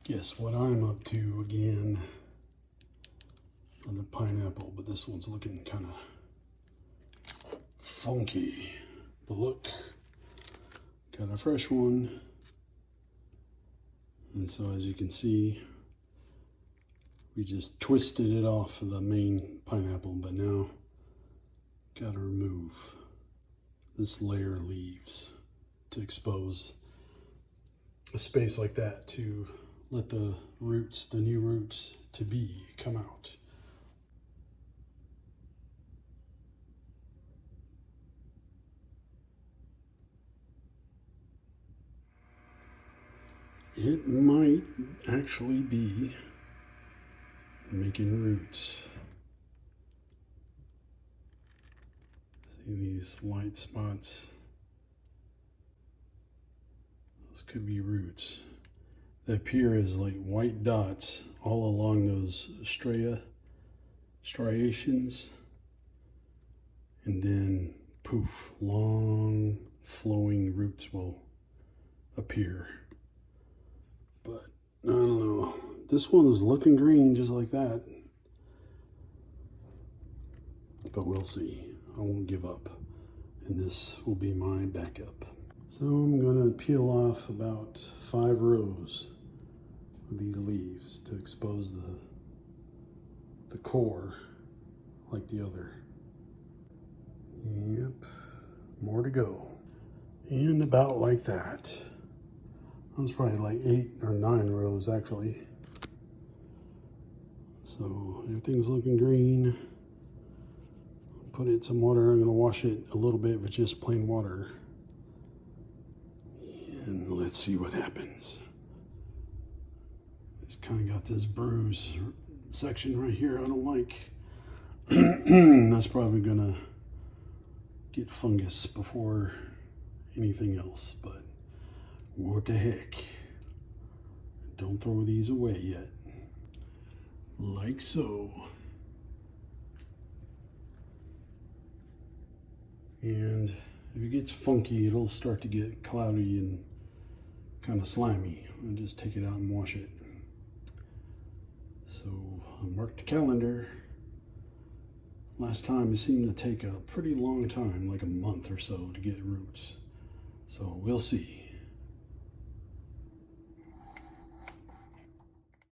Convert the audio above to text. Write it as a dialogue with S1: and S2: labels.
S1: Guess what I'm up to again on the pineapple, but this one's looking kind of funky. But look, got a fresh one. And so as you can see, we just twisted it off of the main pineapple, but now got to remove this layer of leaves to expose a space like that to let the roots, the new roots to be, come out. It might actually be making roots. See these light spots? Those could be roots. They appear as like white dots all along those striations, and then poof, long flowing roots will appear. But I don't know, this one is looking green just like that, but we'll see. I won't give up, and this will be my backup. So I'm gonna peel off about 5 rows of these leaves to expose the core like the other. Yep, more to go. And about like that. That was probably like 8 or 9 rows actually. So everything's looking green. Put it in some water. I'm gonna wash it a little bit with just plain water. And let's see what happens. It's kind of got this bruise section right here I don't like. That's probably gonna get fungus before anything else, but what the heck. Don't throw these away yet. Like so. And if it gets funky, it'll start to get cloudy and kind of slimy. I'll just take it out and wash it. So I'll mark the calendar. Last time it seemed to take a pretty long time, like a month or so, to get roots. So we'll see.